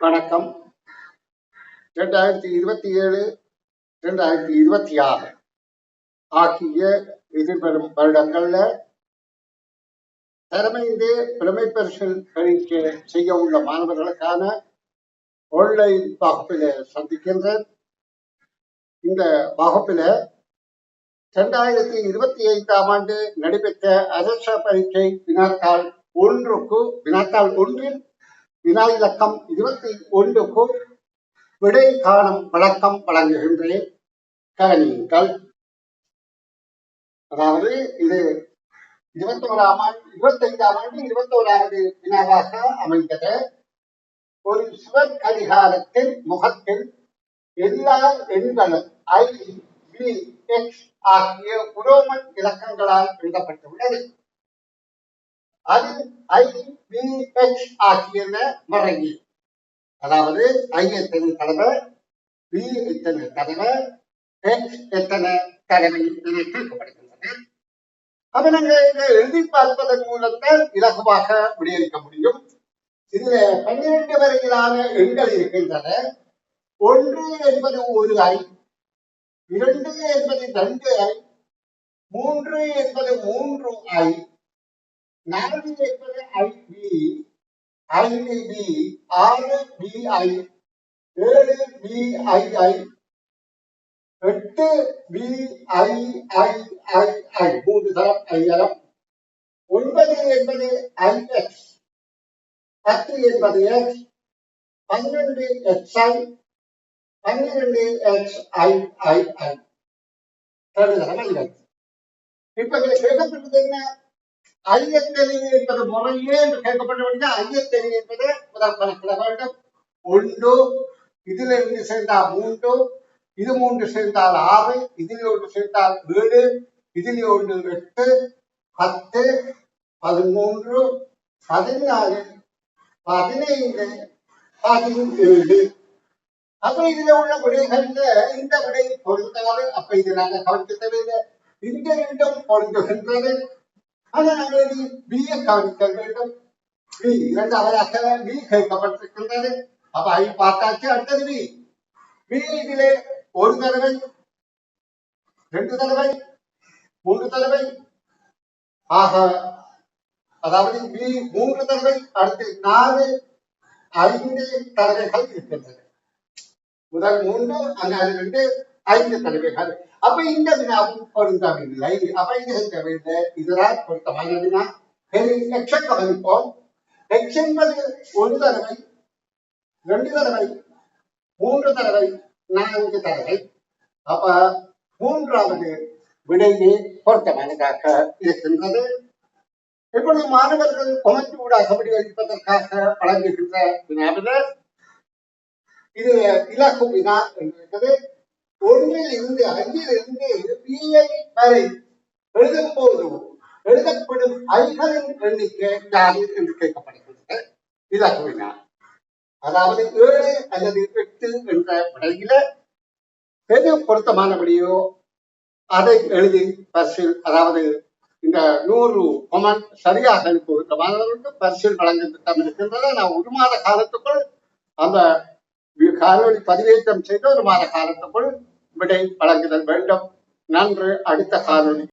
வணக்கம். 2027, 2026 ஆகிய எதிர்வரும் வருடங்கள்ல திறமைந்து புலமை பரிசில் பரீட்சை செய்ய உள்ள மாணவர்களுக்கான ஆன்லைன் வகுப்பில சந்திக்கின்றேன். இந்த வகுப்பில 2025ஆம் ஆண்டு நடைபெற்ற அரச பரீட்சை வினாத்தாள் ஒன்றில் வினா இலக்கம் 21க்கு விடை காணும் வழக்கம் வழங்குகின்றேன். கவனியுங்கள். அதாவது இது 25ஆம் ஆண்டு 21வது வினாவாக அமைந்தது. ஒரு சுவர் கடிகாரத்தின் முகத்தில் எல்லா எண்களும் IVX ஆகிய உரோமன் இலக்கங்களால் எழுதப்பட்டுள்ளது. அது IVX ஆகியன மறைவு. அதாவது I எத்தனை தடவை, V எத்தனை தடவை, X எத்தனை தடவை என கேட்கப்படுகின்றது. அப்ப நாங்கள் இதை எழுதி பார்ப்பதன் மூலம்தான் இலகுவாக விடையளிக்க முடியும். இதுல 12 வரையிலான எண்கள் இருக்கின்றன. 1 என்பது ஒரு I, 2 என்பது 2 I, 3 என்பது 3 I, 4 என்பது IB, 5B, 6BI, 7BII, 8BIIII, 3 தரம் ஐயரம், 9 என்பது IX, 10 என்பது X, 12 XI, 12XIII. இப்ப கேட்கப்பட்டது என்ன? ஐயத்தெளி என்பது முறையே என்று கேட்கப்பட்ட ஐயத்தெளி என்பது முதல் கணக்கிட வேண்டும். 1, இதுல 2 சேர்ந்தால் 3, இது 3 சேர்ந்தால் 6, இதில் 1 சேர்ந்தால் 7, இதில் 1 8, 10, 13, 14, 15, 17. அப்ப இதுல உள்ள விடைகள்ல இந்த விடை பொருந்தாது. அப்ப இது நாங்க கவனிக்க தேவையில்லை. இந்த 2ம் பொருந்துகின்றது. ஆனா நாங்கள் பிஏ கவனிக்க வேண்டும். பி இரண்டாவதாக பி கேட்கப்பட்டிருக்கின்றது. அப்ப ஐ பார்த்தாச்சு. அடுத்தது பி. இதிலே 1 தடவை, 2 தடவை, 3 தடவை ஆக, அதாவது பி 3 தடவை, அடுத்து 4, 5 தடவைகள் இருக்கின்றன. முதல் 3, அங்காறு 2, 5 தடவைகள். அப்ப இந்த வினாவும் பொருந்தவில்லை. அப்ப இது தேவையில்லை. இதுதான் பொருத்தமான வினா. எக்ஸை கவனிப்போம். எக்ஸ் என்பது 1 தடவை, 2 தடவை, 3 தடவை, 4 தடவை. அப்ப 3வது விடையே பொருத்தமானதாக இருக்கின்றது. இப்பொழுது மாணவர்கள் கொமெண்ட் ஊடாக விடையளிப்பதற்காக வழங்குகின்ற வினாவில் இது இலக்கு வினா என்பது 1லிருந்து 5லிருந்து பிஐ வரை எழுதும் போது எழுதப்படும் ஐகளின் எண்ணிக்கை யாரு என்று கேட்கப்படுகிறது. இலக்கு வினா. அதாவது 7 அல்லது 8 என்ற விடையில எது பொருத்தமான விடையோ அதை எழுதி பரிசில், அதாவது இந்த 100 கொமெண்ட் சரியாக அனுப்புகின்ற மாணவர்களுக்கு பரிசில் வழங்க திட்டம் இருக்கின்றன. நான் 1 மாத காலத்துக்குள் அந்த காணொலி பதிவேற்றம் செய்து 1 மாத காலத்துக்குள் விடை வழங்குதல் வேண்டும். நன்று. அடுத்த காணொலி